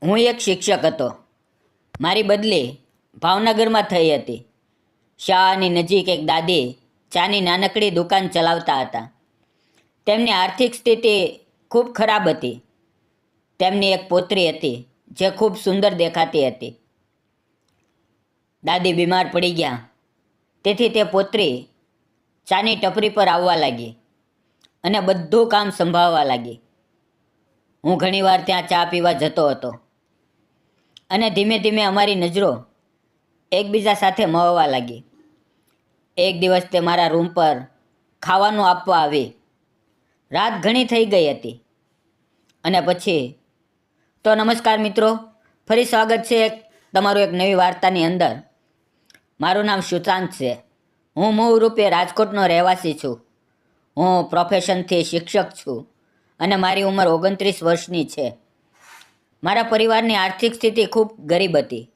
હું એક શિક્ષક હતો. મારી બદલી ભાવનગરમાં થઈ હતી. શાળાની નજીક એક દાદી ચાની નાનકડી દુકાન ચલાવતા હતા. તેમની આર્થિક સ્થિતિ ખૂબ ખરાબ હતી. તેમની એક પૌત્રી હતી જે ખૂબ સુંદર દેખાતી હતી. દાદી બીમાર પડી ગયા, તેથી તે પૌત્રી ચાની ટપરી પર આવવા લાગી અને બધું કામ સંભાળવા લાગી. હું ઘણીવાર ત્યાં ચા પીવા જતો હતો અને ધીમે ધીમે અમારી નજરો એકબીજા સાથે મળવા લાગી. એક દિવસ તે મારા રૂમ પર ખાવાનું આપવા આવી. રાત ઘણી થઈ ગઈ હતી અને પછી તો નમસ્કાર મિત્રો, ફરી સ્વાગત છે તમારું એક નવી વાર્તાની અંદર. મારું નામ સુશાંત છે. હું મૂળ રૂપે રાજકોટનો રહેવાસી છું. હું પ્રોફેશનથી શિક્ષક છું અને મારી ઉંમર 29 વર્ષની છે. મારા પરિવારની આર્થિક સ્થિતિ ખૂબ ગરીબ હતી.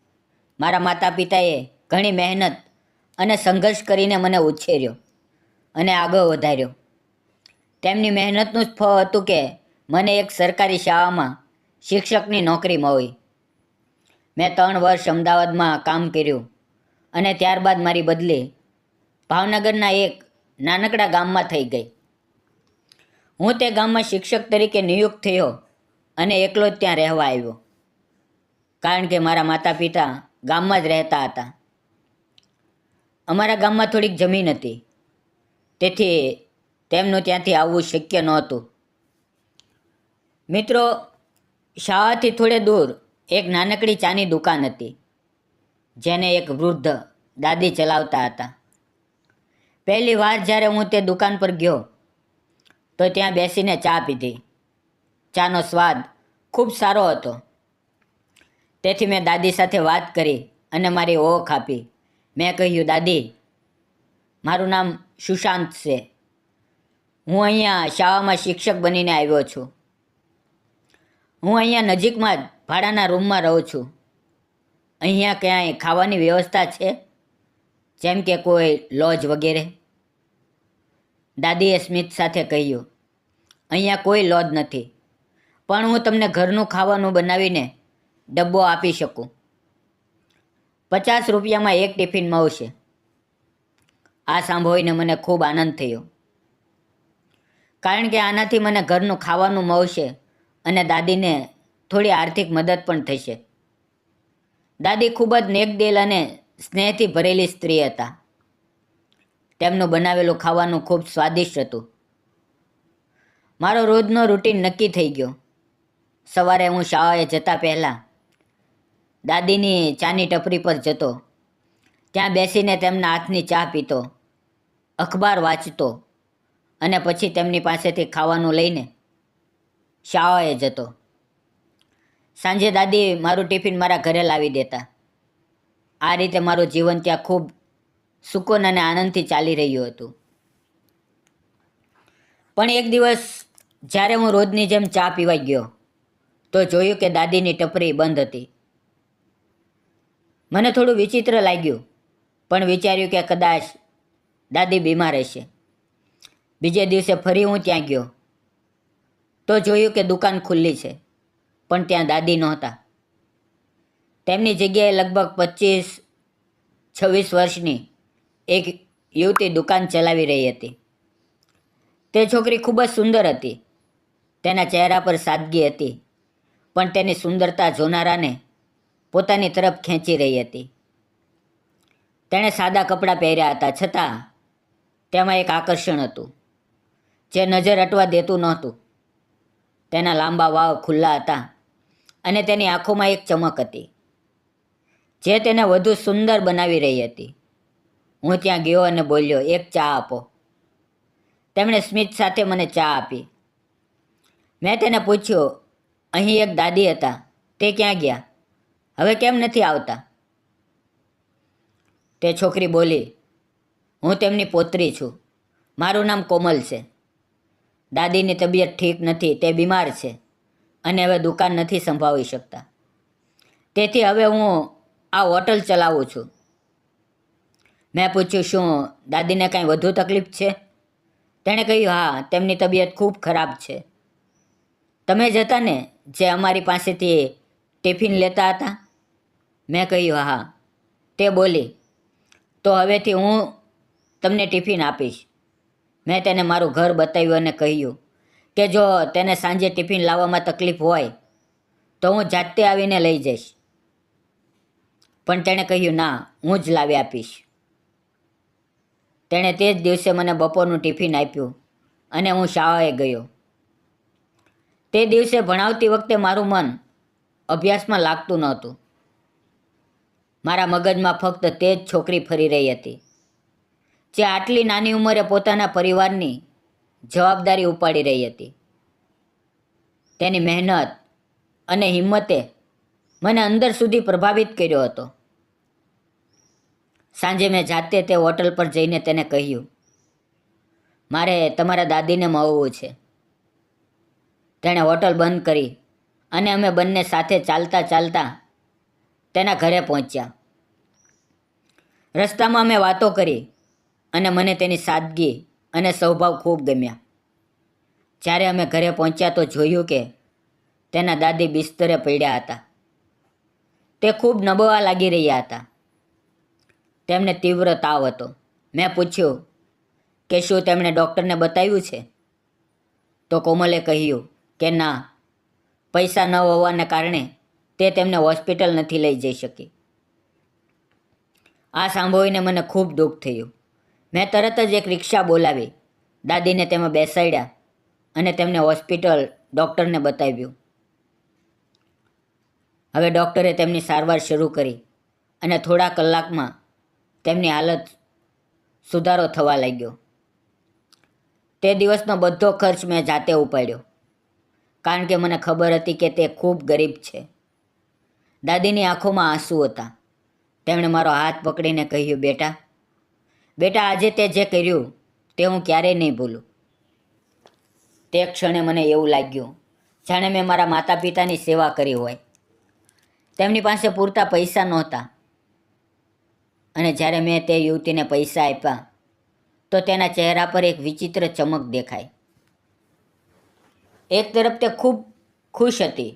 મારા માતા પિતાએ ઘણી મહેનત અને સંઘર્ષ કરીને મને ઉછેર્યો અને આગળ વધાર્યો. તેમની મહેનતનું જ ફળ હતું કે મને એક સરકારી શાળામાં શિક્ષકની નોકરી મળી. મેં 3 વર્ષ અમદાવાદમાં કામ કર્યું અને ત્યારબાદ મારી બદલી ભાવનગરના એક નાનકડા ગામમાં થઈ ગઈ. હું તે ગામમાં શિક્ષક તરીકે નિયુક્ત થયો અને એકલો જ ત્યાં રહેવા આવ્યો, કારણ કે મારા માતા પિતા ગામમાં જ રહેતા હતા. અમારા ગામમાં થોડીક જમીન હતી, તેથી તેમનું ત્યાંથી આવવું શક્ય નહોતું. મિત્રો, શાળાથી થોડે દૂર એક નાનકડી ચાની દુકાન હતી, જેને એક વૃદ્ધ દાદી ચલાવતા હતા. પહેલી વાર જ્યારે હું તે દુકાન પર ગયો તો ત્યાં બેસીને ચા પીધી. ચાનો સ્વાદ ખૂબ સારો હતો, તેથી મેં દાદી સાથે વાત કરી અને મારી ઓળખ આપી. મેં કહ્યું, દાદી, મારું નામ સુશાંત છે. હું અહીંયા શાળામાં શિક્ષક બનીને આવ્યો છું. હું અહીંયા નજીકમાં જ ભાડાના રૂમમાં રહું છું. અહીંયા ક્યાંય ખાવાની વ્યવસ્થા છે, જેમ કે કોઈ લોજ વગેરે? દાદીએ સ્મિત સાથે કહ્યું, અહીંયા કોઈ લોજ નથી, પણ હું તમને ઘરનું ખાવાનું બનાવીને ડબ્બો આપી શકું. 50 રૂપિયામાં એક ટિફિન મળશે. આ સાંભળીને મને ખૂબ આનંદ થયો, કારણ કે આનાથી મને ઘરનું ખાવાનું મળશે અને દાદીને થોડી આર્થિક મદદ પણ થશે. દાદી ખૂબ જ નેકદિલ અને સ્નેહથી ભરેલી સ્ત્રી હતા. તેમનું બનાવેલું ખાવાનું ખૂબ સ્વાદિષ્ટ હતું. મારો રોજનો રૂટીન નક્કી થઈ ગયો. સવારે હું શાળાએ જતા પહેલાં દાદીની ચાની ટપરી પર જતો. ત્યાં બેસીને તેમના હાથની ચા પીતો, અખબાર વાંચતો અને પછી તેમની પાસેથી ખાવાનું લઈને શાળાએ જતો. સાંજે દાદી મારું ટિફિન મારા ઘરે લાવી દેતા. આ રીતે મારું જીવન ત્યાં ખૂબ સુકૂન અને આનંદથી ચાલી રહ્યું હતું. પણ એક દિવસ જ્યારે હું રોજની જેમ ચા પીવા ગયો તો જોયું કે દાદીની ટપરી બંધ હતી. મને થોડું વિચિત્ર લાગ્યું, પણ વિચાર્યું કે કદાચ દાદી બીમાર હશે. બીજે દિવસે ફરી હું ત્યાં ગયો તો જોયું કે દુકાન ખુલ્લી છે, પણ ત્યાં દાદી નહોતા. તેમની જગ્યાએ લગભગ 25-26 વર્ષની એક યુવતી દુકાન ચલાવી રહી હતી. તે છોકરી ખૂબ જ સુંદર હતી. તેના ચહેરા પર સાદગી હતી, પણ તેની સુંદરતા જોનારાને પોતાની તરફ ખેંચી રહી હતી. તેણે સાદા કપડાં પહેર્યા હતા, છતાં તેમાં એક આકર્ષણ હતું જે નજર હટવા દેતું નહોતું. તેના લાંબા વાળ ખુલ્લા હતા અને તેની આંખોમાં એક ચમક હતી જે તેને વધુ સુંદર બનાવી રહી હતી. હું ત્યાં ગયો અને બોલ્યો, એક ચા આપો. તેમણે સ્મિત સાથે મને ચા આપી. મેં તેને પૂછ્યું, અહીં એક દાદી હતા, તે ક્યાં ગયા? હવે કેમ નથી આવતા? તે છોકરી બોલી, હું તેમની પૌત્રી છું. મારું નામ કોમલ છે. દાદીની તબિયત ઠીક નથી, તે બીમાર છે અને હવે દુકાન નથી સંભાળી શકતા. તેથી હવે હું આ હોટલ ચલાવું છું. મેં પૂછ્યું, શું દાદીને કાંઈ વધુ તકલીફ છે? તેણે કહ્યું, હા, તેમની તબિયત ખૂબ ખરાબ છે. તમે જ હતા ને જે અમારી પાસેથી ટિફિન લેતા હતા? મેં કહ્યું હા. તે બોલી, તો હવેથી હું તમને ટિફિન આપીશ. મેં તેને મારું ઘર બતાવ્યું અને કહ્યું કે જો તેને સાંજે ટિફિન લાવવામાં તકલીફ હોય તો હું જાતે આવીને લઈ જઈશ. પણ તેણે કહ્યું ના, હું જ લાવી આપીશ. તેણે તે જ દિવસે મને બપોરનું ટિફિન આપ્યું અને હું શાળાએ ગયો. તે દિવસે ભણાવતી વખતે મારું મન અભ્યાસમાં લાગતું નહોતું. મારા મગજમાં ફક્ત તે જ છોકરી ફરી રહી હતી જે આટલી નાની ઉંમરે પોતાના પરિવારની જવાબદારી ઉપાડી રહી હતી. તેની મહેનત અને હિંમતે મને અંદર સુધી પ્રભાવિત કર્યો હતો. સાંજે મેં જાતે તે હોટલ પર જઈને તેને કહ્યું, મારે તમારા દાદીને મળવું છે. તેણે હોટલ બંધ કરી અને અમે બંને સાથે ચાલતા ચાલતા તેના ઘરે પહોંચ્યા. રસ્તામાં અમે વાતો કરી અને મને તેની સાદગી અને સ્વભાવ ખૂબ ગમ્યા. જ્યારે અમે ઘરે પહોંચ્યા તો જોયું કે તેના દાદી બિસ્તરે પડ્યા હતા. તે ખૂબ નબળા લાગી રહ્યા હતા. તેમને તીવ્ર તાવ હતો. મેં પૂછ્યું કે શું તેમણે ડૉક્ટરને બતાવ્યું છે? તો કોમલે કહ્યું કે ના, પૈસા ન હોવાને કારણે તે તેમને હોસ્પિટલ નથી લઈ જઈ શકી. આ સાંભળીને મને ખૂબ દુઃખ થયું. મેં તરત જ એક રિક્ષા બોલાવી, દાદીને તેમાં બેસાડ્યા અને તેમને હોસ્પિટલ ડૉક્ટરને બતાવ્યું. હવે ડૉક્ટરે તેમની સારવાર શરૂ કરી અને થોડા કલાકમાં તેમની હાલત સુધારો થવા લાગ્યો. તે દિવસનો બધો ખર્ચ મેં જાતે ઉપાડ્યો કારણ કે મને ખબર હતી કે તે ખૂબ ગરીબ છે. દાદીની આંખોમાં આંસુ હતા. તેમણે મારો હાથ પકડીને કહ્યું, બેટા આજે તે જે કર્યું તે હું ક્યારેય નહીં ભૂલું. તે ક્ષણે મને એવું લાગ્યું જાણે મેં મારા માતા પિતાની સેવા કરી હોય. તેમની પાસે પૂરતા પૈસા નહોતા અને જ્યારે મેં તે યુવતીને પૈસા આપ્યા તો તેના ચહેરા પર એક વિચિત્ર ચમક દેખાઈ. એક તરફ તે ખૂબ ખુશ હતી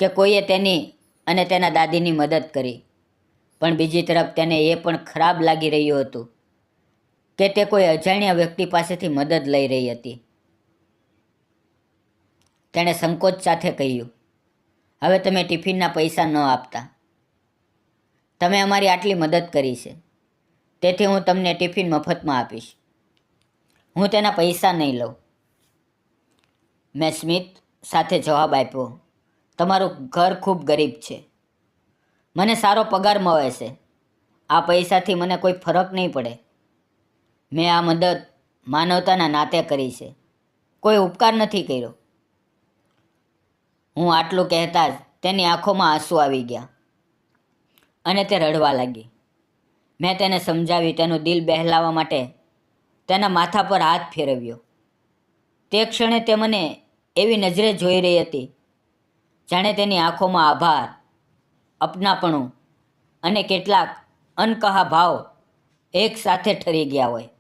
કે કોઈએ તેની અને તેના દાદીની મદદ કરી, પણ બીજી તરફ તેને એ પણ ખરાબ લાગી રહ્યું હતું કે તે કોઈ અજાણ્યા વ્યક્તિ પાસેથી મદદ લઈ રહી હતી. તેણે સંકોચ સાથે કહ્યું, હવે તમે ટિફિનના પૈસા ન આપતા. તમે અમારી આટલી મદદ કરી છે, તેથી હું તમને ટિફિન મફતમાં આપીશ. હું તેના પૈસા નહીં લઉં. મેં સ્મિત સાથે જવાબ આપ્યો, તમારું ઘર ખૂબ ગરીબ છે. મને સારો પગાર મળે છે. આ પૈસાથી મને કોઈ ફરક નહીં પડે. મેં આ મદદ માનવતાના નાતે કરી છે, કોઈ ઉપકાર નથી કર્યો. હું આટલું કહેતા જ તેની આંખોમાં આંસુ આવી ગયા અને તે રડવા લાગી. મેં તેને સમજાવી, તેનું દિલ બહેલાવવા માટે તેના માથા પર હાથ ફેરવ્યો. તે ક્ષણે તે મને એવી નજરે જોઈ રહી હતી જાણે તેની આંખોમાં આભાર, અપનાપણું અને કેટલાક અનકહા ભાવ એક સાથે ઠરી ગયા હોય.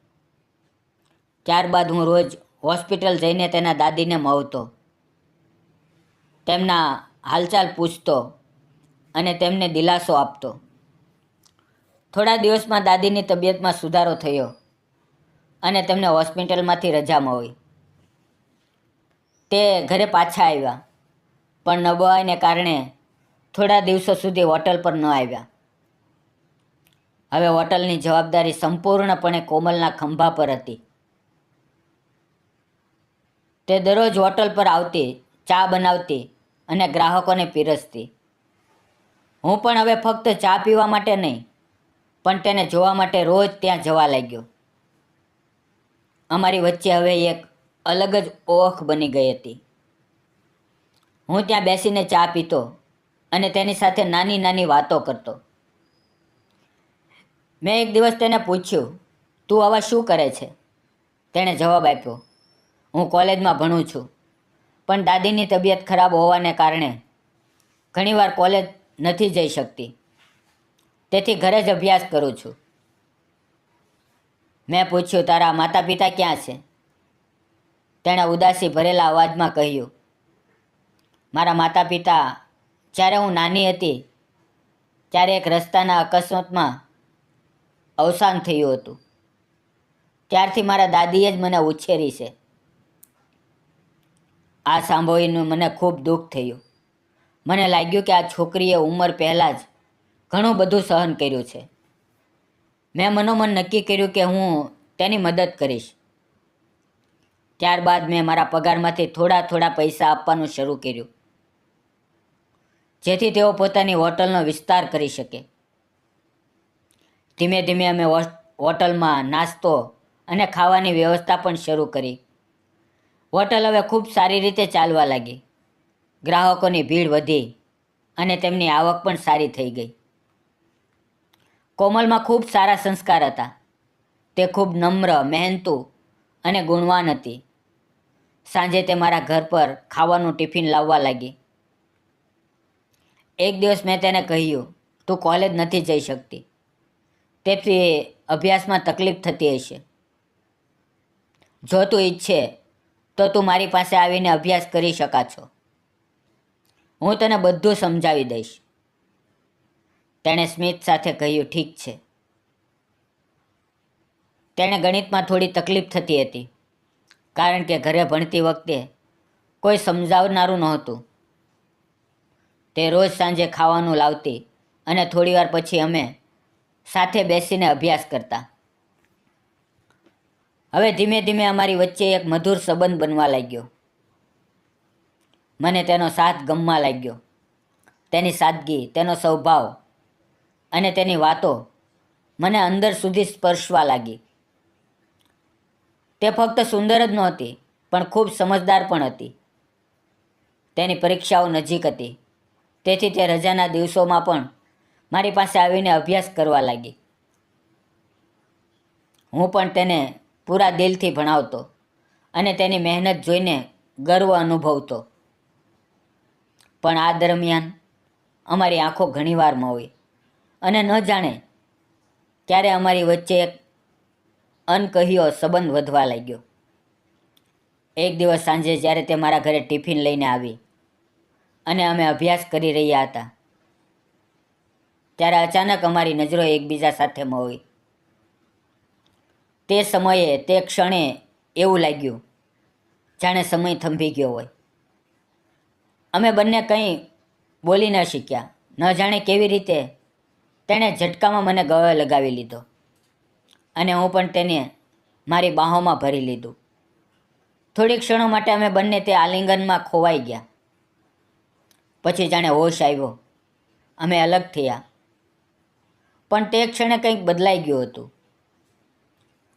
ત્યારબાદ હું રોજ હોસ્પિટલ જઈને તેના દાદીને મળતો, તેમના હાલચાલ પૂછતો અને તેમને દિલાસો આપતો. થોડા દિવસમાં દાદીની તબિયતમાં સુધારો થયો અને તેમને હોસ્પિટલમાંથી રજા મળી. તે ઘરે પાછા આવ્યા, પણ નબળાઈને કારણે થોડા દિવસો સુધી હોટલ પર ન આવ્યા. હવે હોટલની જવાબદારી સંપૂર્ણપણે કોમલના ખંભા પર હતી. તે દરરોજ હોટલ પર આવતી, ચા બનાવતી અને ગ્રાહકોને પીરસતી. હું પણ હવે ફક્ત ચા પીવા માટે નહીં, પણ તેને જોવા માટે રોજ ત્યાં જવા લાગ્યો. અમારી વચ્ચે હવે એક અલગ જ ઓળખ બની ગઈ હતી. હું ત્યાં બેસીને ચા પીતો અને તેની સાથે નાની નાની વાતો કરતો. મેં એક દિવસ તેને પૂછ્યું, તું આવા શું કરે છે? તેણે જવાબ આપ્યો, હું કોલેજમાં ભણું છું, પણ દાદીની તબિયત ખરાબ હોવાને કારણે ઘણીવાર કોલેજ નથી જઈ શકતી, તેથી ઘરે જ અભ્યાસ કરું છું. મેં પૂછ્યું, તારા માતા પિતા ક્યાં છે? તેણે ઉદાસી ભરેલા અવાજમાં કહ્યું, મારા માતા પિતા જ્યારે હું નાની હતી ત્યારે એક રસ્તાના અકસ્માતમાં અવસાન થયું હતું. ત્યારથી મારા દાદીએ જ મને ઉછેરી છે. આ સાંભળીને મને ખૂબ દુઃખ થયું. મને લાગ્યું કે આ છોકરીએ ઉંમર પહેલાં જ ઘણું બધું સહન કર્યું છે. મેં મનોમન નક્કી કર્યું કે હું તેની મદદ કરીશ. ત્યારબાદ મેં મારા પગારમાંથી થોડા પૈસા આપવાનું શરૂ કર્યું, જેથી તેઓ પોતાની હોટલનો વિસ્તાર કરી શકે. ધીમે ધીમે અમે હોટલમાં નાસ્તો અને ખાવાની વ્યવસ્થા પણ શરૂ કરી. હોટલ હવે ખૂબ સારી રીતે ચાલવા લાગી. ગ્રાહકોની ભીડ વધી અને તેમની આવક પણ સારી થઈ ગઈ. કોમલમાં ખૂબ સારા સંસ્કાર હતા. તે ખૂબ નમ્ર, મહેનતુ અને ગુણવાન હતી. સાંજે તે મારા ઘર પર ખાવાનું ટિફિન લાવવા લાગી. એક દિવસ મેં તેને કહ્યું, તું કોલેજ નથી જઈ શકતી, તેથી અભ્યાસમાં તકલીફ થતી હશે. જો તું ઈચ્છે તો તું મારી પાસે આવીને અભ્યાસ કરી શકા છો. હું તને બધું સમજાવી દઈશ. તેણે સ્મિત સાથે કહ્યું, ઠીક છે. તેણે ગણિતમાં થોડી તકલીફ થતી હતી, કારણ કે ઘરે ભણતી વખતે કોઈ સમજાવનારું નહોતું. તે રોજ સાંજે ખાવાનું લાવતી અને થોડીવાર પછી અમે સાથે બેસીને અભ્યાસ કરતા. હવે ધીમે ધીમે અમારી વચ્ચે એક મધુર સંબંધ બનવા લાગ્યો. મને તેનો સાથ ગમવા લાગ્યો. તેની સાદગી, તેનો સ્વભાવ અને તેની વાતો મને અંદર સુધી સ્પર્શવા લાગી. તે ફક્ત સુંદર જ નહોતી, પણ ખૂબ સમજદાર પણ હતી. તેની પરીક્ષાઓ નજીક હતી, તેથી તે રજાના દિવસોમાં પણ મારી પાસે આવીને અભ્યાસ કરવા લાગી. હું પણ તેને પૂરા દિલથી ભણાવતો અને તેની મહેનત જોઈને ગર્વ અનુભવતો. પણ આ દરમિયાન અમારી આંખો ઘણીવાર મોવી અને ન જાણે ક્યારે અમારી વચ્ચે એક અનકહ્યો સંબંધ વધવા લાગ્યો. એક દિવસ સાંજે જ્યારે તે મારા ઘરે ટિફિન લઈને આવી અને અમે અભ્યાસ કરી રહ્યા હતા, ત્યારે અચાનક અમારી નજરો એકબીજા સાથે મોવી. તે સમયે, તે ક્ષણે એવું લાગ્યું જાણે સમય થંભી ગયો હોય. અમે બંને કંઈ બોલી ન શીખ્યા. ન જાણે કેવી રીતે તેણે ઝટકામાં મને ગળે લગાવી લીધો અને હું પણ તેને મારી બાહોમાં ભરી લીધું. થોડી ક્ષણો માટે અમે બંને તે આલિંગનમાં ખોવાઈ ગયા. પછી જાણે હોશ આવ્યો, અમે અલગ થયા. પણ તે ક્ષણે કંઈક બદલાઈ ગયું હતું.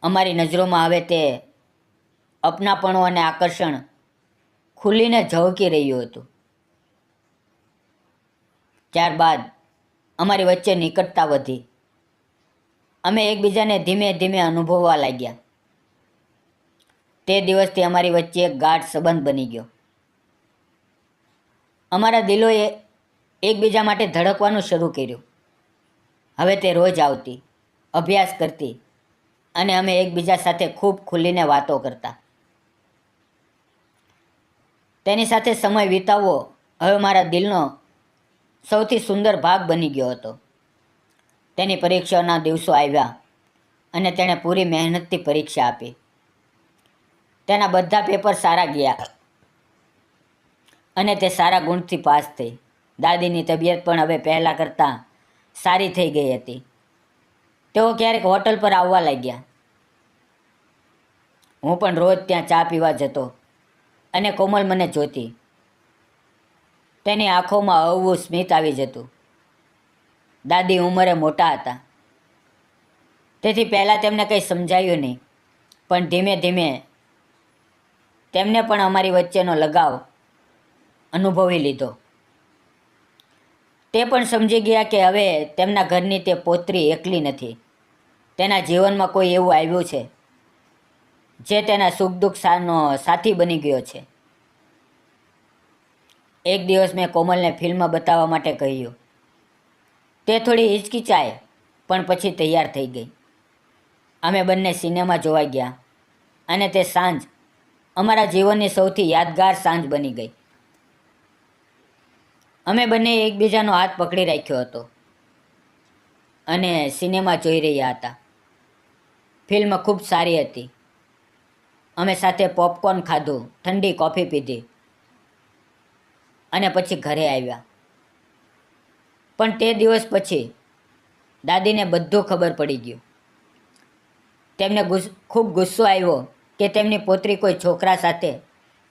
અમારી નજરોમાં હવે તે અપનાપણું અને આકર્ષણ ખુલીને ઝળકી રહ્યું હતું. ત્યારબાદ અમારી વચ્ચે નિકટતા વધી. અમે એકબીજાને ધીમે ધીમે અનુભવવા લાગ્યા. તે દિવસથી અમારી વચ્ચે એક ગાઢ સંબંધ બની ગયો. અમારા દિલોએ એકબીજા માટે ધડકવાનું શરૂ કર્યું. હવે તે રોજ આવતી, અભ્યાસ કરતી અને અમે એકબીજા સાથે ખૂબ ખુલીને વાતો કરતા. તેની સાથે સમય વિતાવવો હવે મારા દિલનો સૌથી સુંદર ભાગ બની ગયો હતો. તેની પરીક્ષાના દિવસો આવ્યા અને તેણે પૂરી મહેનતથી પરીક્ષા આપી. તેના બધા પેપર સારા ગયા અને તે સારા ગુણથી પાસ થઈ. દાદીની તબિયત પણ હવે પહેલાં કરતાં સારી થઈ ગઈ હતી. તેઓ ક્યારેક હોટલ પર આવવા લાગ્યા. હું પણ રોજ ત્યાં ચા પીવા જતો અને કોમલ મને જોતી. તેની આંખોમાં અવવું સ્મિત આવી જતું. દાદી ઉંમરે મોટા હતા, તેથી પહેલાં તેમને કંઈ સમજાયું નહીં, પણ ધીમે ધીમે તેમને પણ અમારી વચ્ચેનો લગાવ અનુભવી લીધો. તે પણ સમજી ગયા કે હવે તેમના ઘરની તે પૌત્રી એકલી નથી. તેના જીવનમાં કોઈ એવું આવ્યું છે જે તેના સુખ દુઃખનો સાથી બની ગયો છે. એક દિવસ મેં કોમલને ફિલ્મ બતાવવા માટે કહ્યું. તે થોડી હિચકિચાઈ, પણ પછી તૈયાર થઈ ગઈ. અમે બંને સિનેમા જોવા ગયા અને તે સાંજ અમારા જીવનની સૌથી યાદગાર સાંજ બની ગઈ. અમે બંને એકબીજાનો હાથ પકડી રાખ્યો હતો અને સિનેમા જોઈ રહ્યા હતા. ફિલ્મ ખૂબ સારી હતી. અમે સાથે પોપકોર્ન ખાધું, ઠંડી કોફી પીધી અને પછી ઘરે આવ્યા. પણ તે દિવસ પછી દાદીને બધું ખબર પડી ગયું. તેમને ખૂબ ગુસ્સો આવ્યો કે તેમની પોતરી કોઈ છોકરા સાથે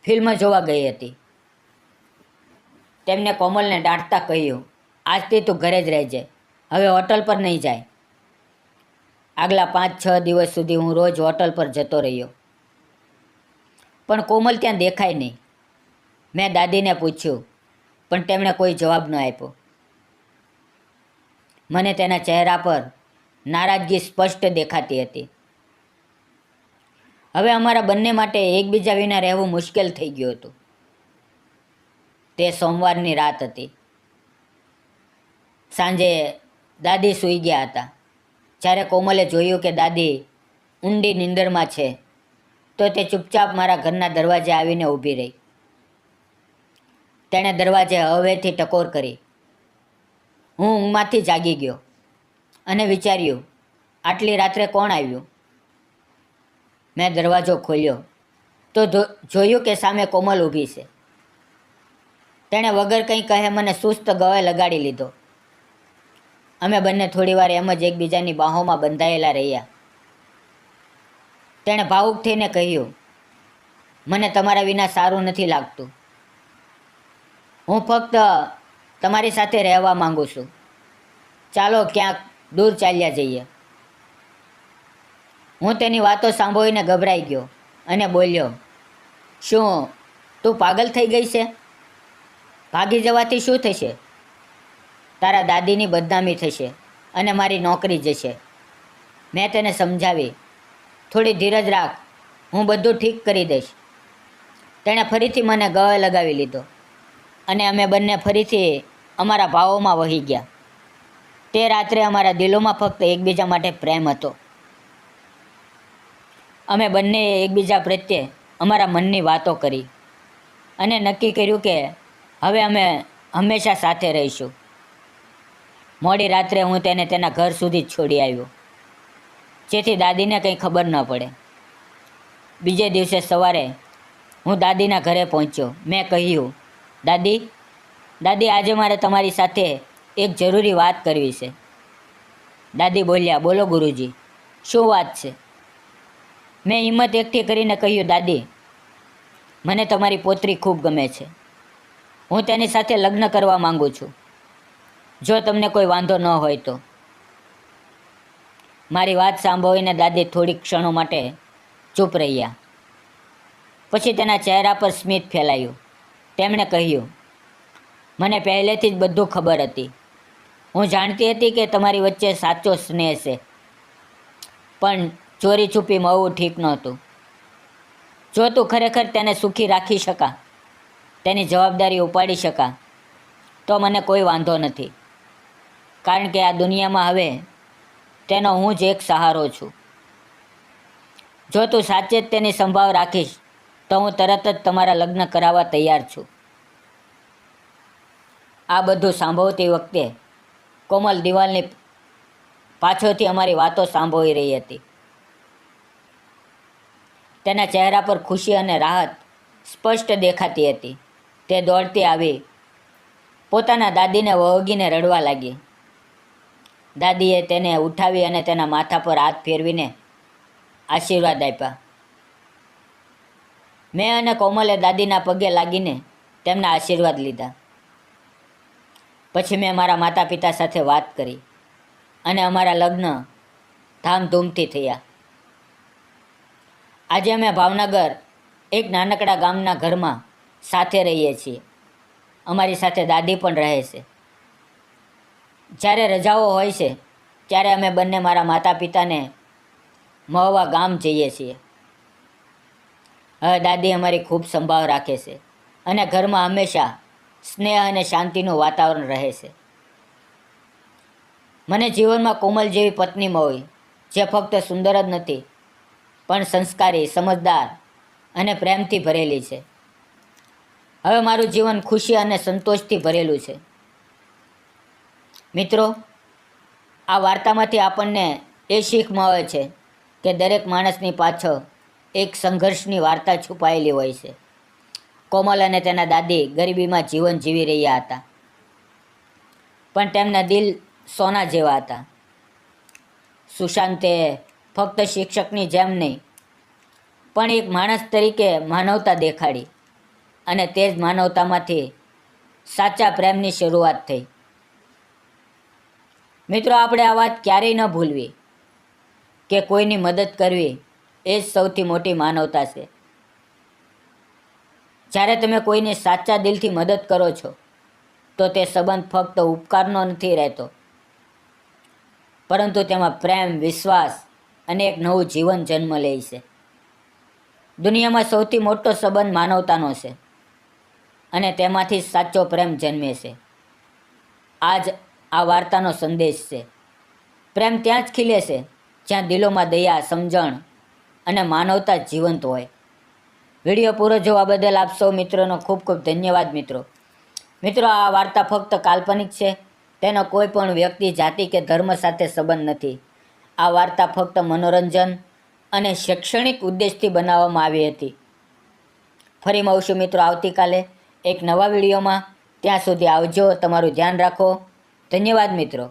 ફિલ્મ જોવા ગઈ હતી. તેમને કોમલને દાટતા કહ્યું, આજથી તું ઘરે જ રહેજે, હવે હોટલ પર નહીં જાય. આગલા 5-6 દિવસ સુધી હું રોજ હોટલ પર જતો રહ્યો, પણ કોમલ ત્યાં દેખાય નહીં. મેં દાદીને પૂછ્યું, પણ તેમણે કોઈ જવાબ ન આપ્યો. મને તેના ચહેરા પર નારાજગી સ્પષ્ટ દેખાતી હતી. હવે અમારા બંને માટે એકબીજા વિના રહેવું મુશ્કેલ થઈ ગયું હતું. તે સોમવારની રાત હતી. સાંજે દાદી સૂઈ ગયા હતા. જ્યારે કોમલે જોયું કે દાદી ઊંડી નીંદરમાં છે, તો તે ચૂપચાપ મારા ઘરના દરવાજે આવીને ઊભી રહી. તેણે દરવાજે હવેથી ટકોર કરી. હું ઊંઘમાંથી જાગી ગયો અને વિચાર્યું, આટલી રાત્રે કોણ આવ્યું? મેં દરવાજો ખોલ્યો તો જોયું કે સામે કોમલ ઊભી છે. તેણે વગર કંઈ કહે મને સુસ્ત ગળે લગાડી લીધો. અમે બંને થોડીવાર એમ જ એકબીજાની બાહોમાં બંધાયેલા રહ્યા. તેણે ભાવુક થઈને કહ્યું, મને તમારા વિના સારું નથી લાગતું. હું ફક્ત તમારી સાથે રહેવા માંગુ છું. ચાલો ક્યાંક દૂર ચાલ્યા જઈએ. હું તેની વાતો સાંભળીને ગભરાઈ ગયો અને બોલ્યો, શું તું પાગલ થઈ ગઈ છે? ભાગી જવાથી શું થશે? તારા દાદીની બદનામી થશે અને મારી નોકરી જશે. મેં તેને સમજાવી, થોડી ધીરજ રાખ, હું બધું ઠીક કરી દઈશ. તેણે ફરીથી મને ગળે લગાવી લીધો અને અમે બંને ફરીથી અમારા ભાવોમાં વહી ગયા. તે રાત્રે અમારા દિલોમાં ફક્ત એકબીજા માટે પ્રેમ હતો. અમે બંને એકબીજા પ્રત્યે અમારા મનની વાતો કરી અને નક્કી કર્યું કે હવે અમે હંમેશા સાથે રહીશું. મોડી રાત્રે હું તેને તેના ઘર સુધી જ છોડી આવ્યો, જેથી દાદીને કંઈ ખબર ન પડે. બીજે દિવસે સવારે હું દાદીના ઘરે પહોંચ્યો. મેં કહ્યું, દાદી આજે મારે તમારી સાથે એક જરૂરી વાત કરવી છે. દાદી બોલ્યા, બોલો ગુરુજી, શું વાત છે? મેં હિંમત એકઠી કરીને કહ્યું, દાદી, મને તમારી પોતરી ખૂબ ગમે છે. હું તેની સાથે લગ્ન કરવા માંગુ છું, જો તમને કોઈ વાંધો ન હોય તો. મારી વાત સાંભળીને દાદી થોડીક ક્ષણો માટે ચૂપ રહ્યા. પછી તેના ચહેરા પર સ્મિત ફેલાયું. તેમણે કહ્યું, મને પહેલેથી જ બધું ખબર હતી. હું જાણતી હતી કે તમારી વચ્ચે સાચો સ્નેહ છે, પણ ચોરી છુપી મળવું ઠીક નહોતું. જો તું ખરેખર તેને સુખી રાખી શકા, તેની જવાબદારી ઉપાડી શકા, તો મને કોઈ વાંધો નથી. કારણ કે આ દુનિયામાં હવે તેનો હું જ એક સહારો છું. જો તું સાચે જ તેની સંભાળ રાખીશ, તો હું તરત જ તમારા લગ્ન કરાવવા તૈયાર છું. આ બધું સાંભળતી વખતે કોમલ દિવાલની પાછળથી અમારી વાતો સાંભળી રહી હતી. તેના ચહેરા પર ખુશી અને રાહત સ્પષ્ટ દેખાતી હતી. તે દોડતી આવી પોતાના દાદીને વળગીને રડવા લાગી. દાદીએ તેને ઉઠાવી અને તેના માથા પર હાથ ફેરવીને આશીર્વાદ આપ્યા. મેં અને કોમલે દાદીના પગે લાગીને તેમના આશીર્વાદ લીધા. પછી મેં મારા માતા પિતા સાથે વાત કરી અને અમારા લગ્ન ધામધૂમથી થયા. આજે અમે ભાવનગર એક નાનકડા ગામના ઘરમાં સાથે રહીએ છીએ. અમારી સાથે દાદી પણ રહે છે. જ્યારે રજાઓ હોય છે ત્યારે અમે બંને મારા માતા પિતાને મળવા ગામ જઈએ છીએ. હવે દાદી અમારી ખૂબ સંભાળ રાખે છે અને ઘરમાં હંમેશા સ્નેહ અને શાંતિનું વાતાવરણ રહે છે. મને જીવનમાં કોમલ જેવી પત્ની મળી, જે ફક્ત સુંદર જ નથી, પણ સંસ્કારી, સમજદાર અને પ્રેમથી ભરેલી છે. હવે મારું જીવન ખુશી અને સંતોષથી ભરેલું છે. મિત્રો, આ વાર્તામાંથી આપણને એ શીખ મળે છે કે દરેક માણસની પાછળ એક સંઘર્ષની વાર્તા છુપાયેલી હોય છે. કોમલ અને તેના દાદી ગરીબીમાં જીવન જીવી રહ્યા હતા, પણ તેમના દિલ સોના જેવા હતા. સુશાંતે ફક્ત શિક્ષકની જેમ નહીં, પણ એક માણસ તરીકે માનવતા દેખાડી, અને તે જ માનવતામાંથી સાચા પ્રેમની શરૂઆત થઈ. મિત્રો, આપણે આ વાત ક્યારેય ન ભૂલવી કે કોઈની મદદ કરવી એ જ સૌથી મોટી માનવતા છે. જ્યારે તમે કોઈની સાચા દિલથી મદદ કરો છો તો તે સંબંધ ફક્ત ઉપકારનો નથી રહેતો, પરંતુ તેમાં પ્રેમ, વિશ્વાસ અને એક નવું જીવન જન્મ લે છે. દુનિયામાં સૌથી મોટો સંબંધ માનવતાનો છે, અને તેમાંથી સાચો પ્રેમ જન્મે છે. આજ આ વાર્તાનો સંદેશ છે. પ્રેમ ત્યાં જ ખીલે છે જ્યાં દિલોમાં દયા, સમજણ અને માનવતા જીવંત હોય. વિડીયો પૂરો જોવા બદલ આપ સૌ મિત્રોનો ખૂબ ખૂબ ધન્યવાદ. મિત્રો, આ વાર્તા ફક્ત કાલ્પનિક છે. તેનો કોઈ પણ વ્યક્તિ, જાતિ કે ધર્મ સાથે સંબંધ નથી. આ વાર્તા ફક્ત મનોરંજન અને શૈક્ષણિક ઉદ્દેશથી બનાવવામાં આવી હતી. ફરી મળશું મિત્રો આવતીકાલે એક નવા વિડીયોમાં. ત્યાં સુધી આવજો. તમારું ધ્યાન રાખો. ધન્યવાદ મિત્રો.